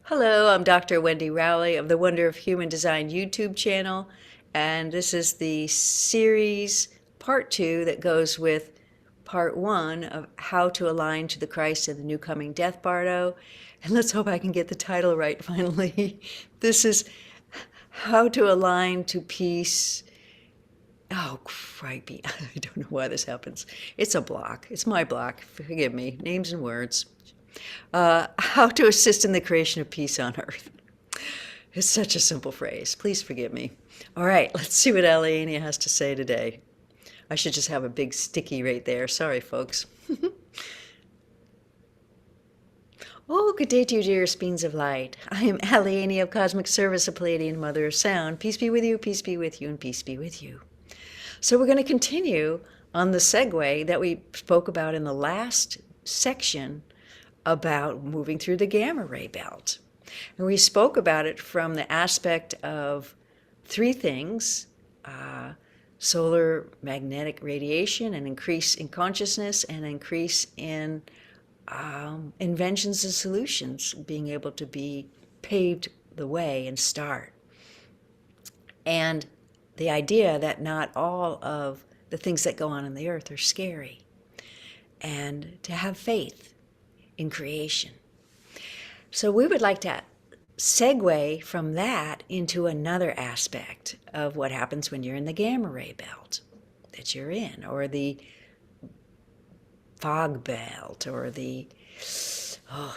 Hello, I'm Dr. Wendy Rowley of the Wonder of Human Design YouTube channel, and this is the series part 2 that goes with part 1 of how to align to the Christ of the New Coming Death Bardo. And let's hope I can get the title right finally. This is how to align to peace. Oh, cripey. I don't know why this happens. It's a block. It's my block. Forgive me. Names and words. How to assist in the creation of peace on earth. It's such a simple phrase. Please forgive me. All right, let's see what Aliania has to say today. I should just have a big sticky right there. Sorry, folks. Oh, good day to you, dearest beings of light. I am Aliania of Cosmic Service, a Pleiadian Mother of Sound. Peace be with you, peace be with you, and peace be with you. So we're going to continue on the segue that we spoke about in the last section about moving through the gamma ray belt. And we spoke about it from the aspect of three things: solar magnetic radiation, an increase in consciousness, and an increase in inventions and solutions being able to be paved the way and start. And the idea that not all of the things that go on in the earth are scary, and to have faith in creation. So we would like to segue from that into another aspect of what happens when you're in the gamma ray belt that you're in, or the fog belt, or the,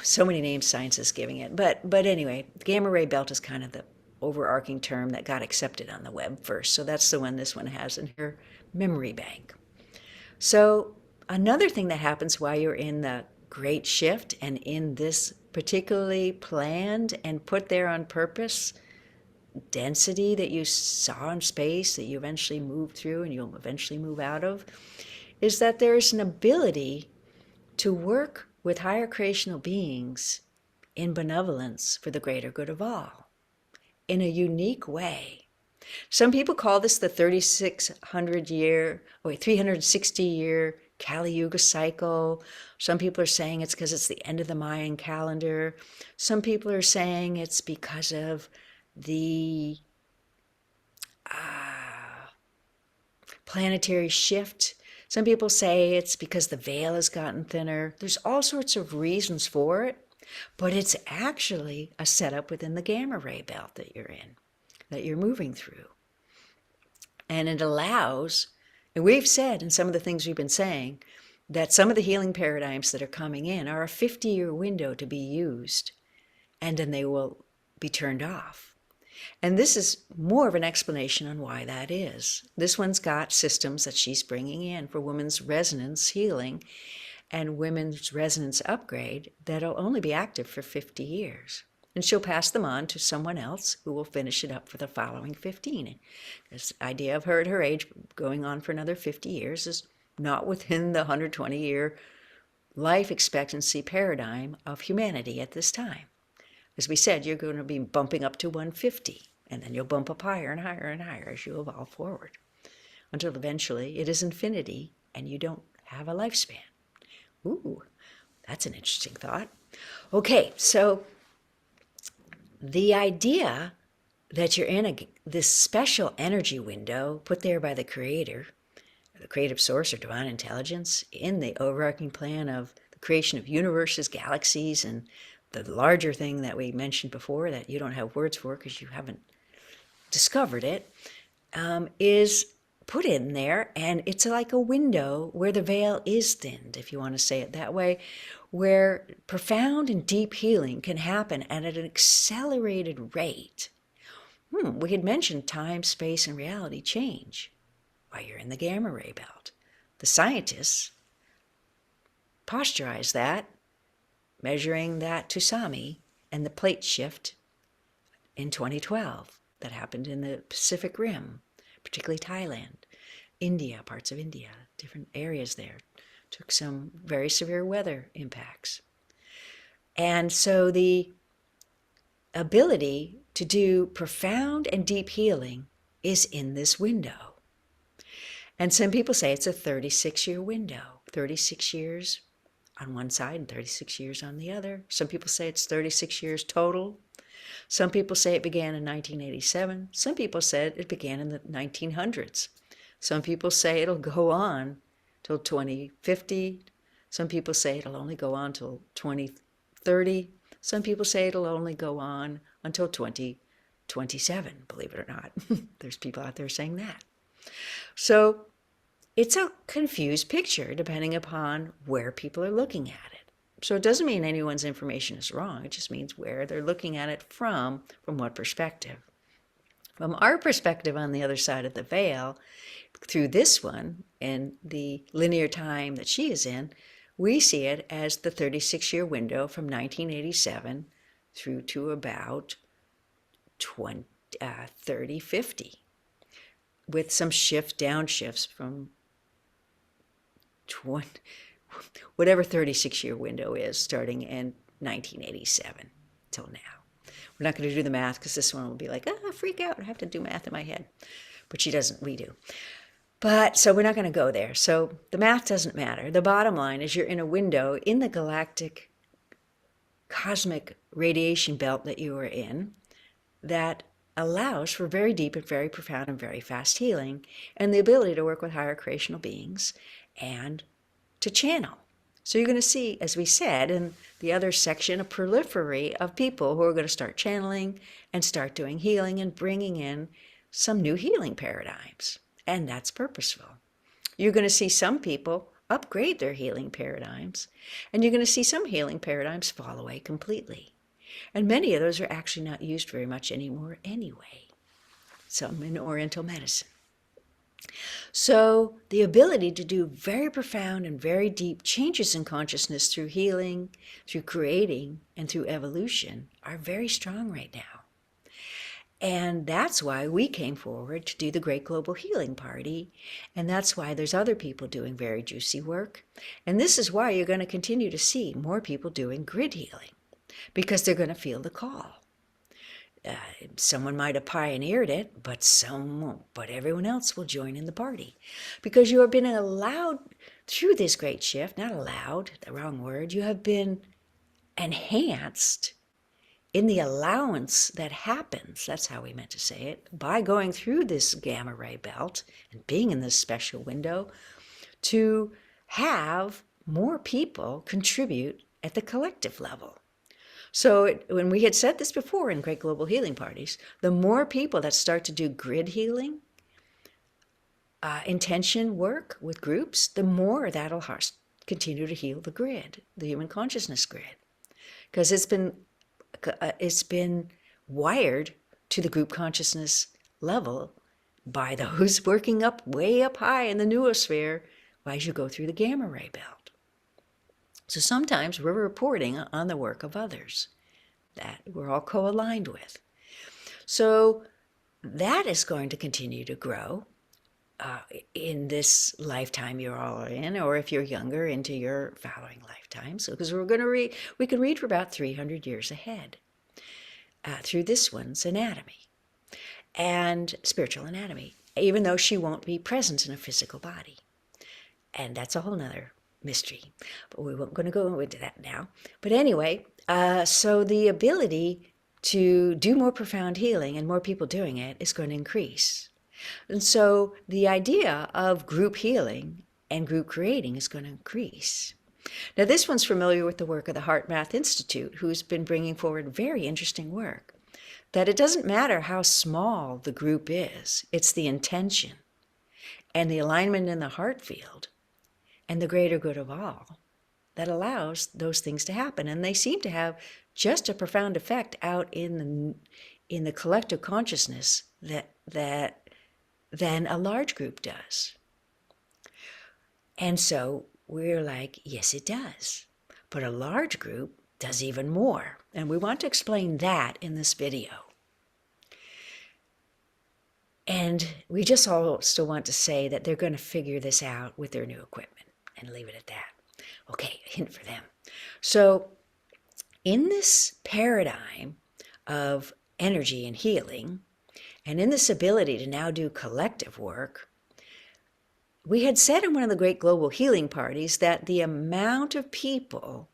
so many names science is giving it. But anyway, the gamma ray belt is kind of the overarching term that got accepted on the web first. So that's the one this one has in her memory bank. So another thing that happens while you're in the great shift and in this particularly planned and put there on purpose density that you saw in space, that you eventually move through and you'll eventually move out of, is that there's an ability to work with higher creational beings in benevolence for the greater good of all in a unique way. Some people call this the 360 year Kali Yuga cycle. Some people are saying it's because it's the end of the Mayan calendar. Some people are saying it's because of the planetary shift. Some people say it's because the veil has gotten thinner. There's all sorts of reasons for it, but it's actually a setup within the gamma ray belt that you're in, that you're moving through. And it allows, and we've said in some of the things we've been saying, that some of the healing paradigms that are coming in are a 50-year window to be used, and then they will be turned off. And this is more of an explanation on why that is. This one's got systems that she's bringing in for women's resonance healing and women's resonance upgrade that'll only be active for 50 years. And she'll pass them on to someone else who will finish it up for the following 15. This idea of her at her age going on for another 50 years is not within the 120-year life expectancy paradigm of humanity at this time. As we said, you're going to be bumping up to 150, and then you'll bump up higher and higher and higher as you evolve forward, until eventually it is infinity and you don't have a lifespan. Ooh, that's an interesting thought. Okay, so the idea that you're in this special energy window put there by the Creator, the creative source or divine intelligence, in the overarching plan of the creation of universes, galaxies, and the larger thing that we mentioned before that you don't have words for because you haven't discovered it, is put in there, and it's like a window where the veil is thinned, if you want to say it that way, where profound and deep healing can happen and at an accelerated rate. We had mentioned time, space, and reality change while you're in the gamma ray belt. The scientists posturize that, measuring that Tusami and the plate shift in 2012 that happened in the Pacific Rim, particularly Thailand, India, parts of India, different areas there, took some very severe weather impacts. And so the ability to do profound and deep healing is in this window. And some people say it's a 36-year window, 36 years on one side and 36 years on the other. Some people say it's 36 years total. Some people say it began in 1987. Some people said it began in the 1900s. Some people say it'll go on till 2050. Some people say it'll only go on till 2030. Some people say it'll only go on until 2027, believe it or not. There's people out there saying that. So it's a confused picture depending upon where people are looking at it. So it doesn't mean anyone's information is wrong. It just means where they're looking at it from what perspective. From our perspective on the other side of the veil, through this one and the linear time that she is in, we see it as the 36-year window from 1987 through to about 3050, with some downshifts from whatever 36-year window is, starting in 1987 till now. We're not going to do the math because this one will be like, freak out, I have to do math in my head. But she doesn't, we do. But so we're not going to go there. So the math doesn't matter. The bottom line is you're in a window in the galactic cosmic radiation belt that you are in that allows for very deep and very profound and very fast healing and the ability to work with higher creational beings and to channel. So you're going to see, as we said in the other section, a periphery of people who are going to start channeling and start doing healing and bringing in some new healing paradigms. And that's purposeful. You're going to see some people upgrade their healing paradigms, and you're going to see some healing paradigms fall away completely. And many of those are actually not used very much anymore anyway, some in Oriental medicine. So the ability to do very profound and very deep changes in consciousness through healing, through creating, and through evolution are very strong right now. And that's why we came forward to do the Great Global Healing Party. And that's why there's other people doing very juicy work. And this is why you're going to continue to see more people doing grid healing, because they're going to feel the call. Someone might have pioneered it, but some won't. But everyone else will join in the party. Because you have been allowed through this great shift, not allowed, the wrong word, you have been enhanced in the allowance that happens, that's how we meant to say it, by going through this gamma ray belt and being in this special window, to have more people contribute at the collective level. So when we had said this before in Great Global Healing Parties, the more people that start to do grid healing, intention work with groups, the more that'll continue to heal the grid, the human consciousness grid. Because it's been wired to the group consciousness level by those working way up high in the noosphere as you go through the gamma ray belt. So sometimes we're reporting on the work of others that we're all co-aligned with. So that is going to continue to grow in this lifetime you're all in, or if you're younger, into your following lifetimes. Because we can read for about 300 years ahead through this one's anatomy and spiritual anatomy, even though she won't be present in a physical body. And that's a whole nother mystery, but we weren't going to go into that now. But anyway, so the ability to do more profound healing and more people doing it is going to increase. And so the idea of group healing and group creating is going to increase. Now, this one's familiar with the work of the Heart Math Institute, who's been bringing forward very interesting work, that it doesn't matter how small the group is, it's the intention and the alignment in the heart field and the greater good of all that allows those things to happen. And they seem to have just a profound effect out in the collective consciousness that than a large group does. And so we're like, yes, it does. But a large group does even more. And we want to explain that in this video. And we just also want to say that they're going to figure this out with their new equipment and leave it at that. Okay, a hint for them. So in this paradigm of energy and healing, and in this ability to now do collective work, we had said in one of the great global healing parties that the amount of people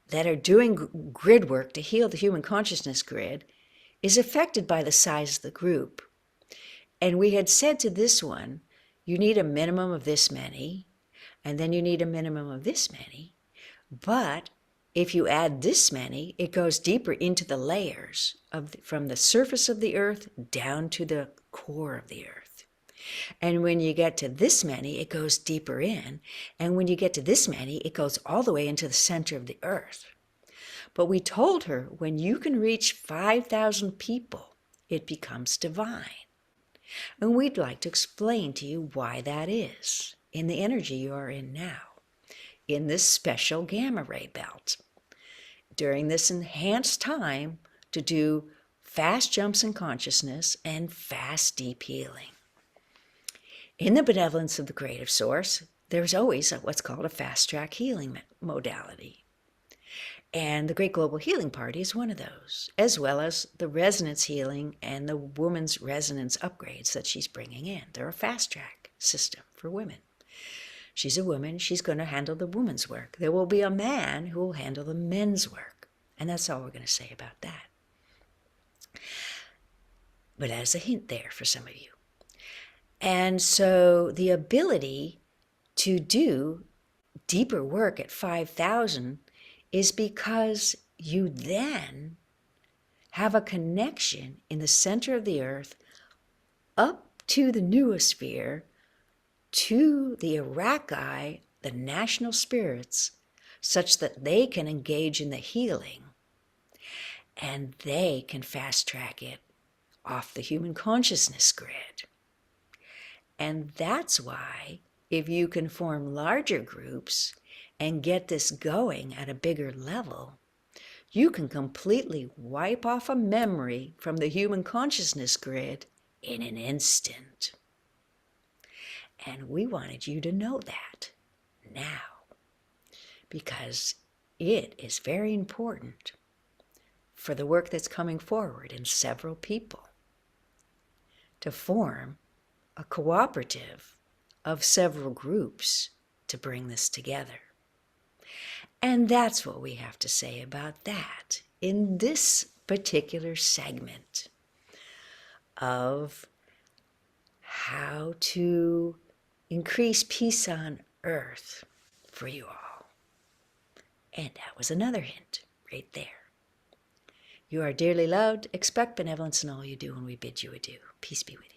that are doing grid work to heal the human consciousness grid is affected by the size of the group. And we had said to this one, you need a minimum of this many, and then you need a minimum of this many. But if you add this many, it goes deeper into the layers from the surface of the earth down to the core of the earth. And when you get to this many, it goes deeper in. And when you get to this many, it goes all the way into the center of the earth. But we told her, when you can reach 5,000 people, it becomes divine. And we'd like to explain to you why that is in the energy you are in now, in this special gamma ray belt, during this enhanced time to do fast jumps in consciousness and fast deep healing. In the benevolence of the creative source, there's always what's called a fast track healing modality. And the Great Global Healing Party is one of those, as well as the resonance healing and the woman's resonance upgrades that she's bringing in. They're a fast track system for women. She's a woman, she's going to handle the woman's work. There will be a man who will handle the men's work. And that's all we're going to say about that. But as a hint there for some of you. And so the ability to do deeper work at 5,000 is because you then have a connection in the center of the earth up to the noosphere, to the Iraqi, the national spirits, such that they can engage in the healing and they can fast track it off the human consciousness grid. And that's why if you can form larger groups and get this going at a bigger level, you can completely wipe off a memory from the human consciousness grid in an instant. And we wanted you to know that now, because it is very important for the work that's coming forward in several people to form a cooperative of several groups to bring this together. And that's what we have to say about that in this particular segment of how to increase peace on earth for you all. And that was another hint right there. You are dearly loved. Expect benevolence in all you do, and we bid you adieu. Peace be with you.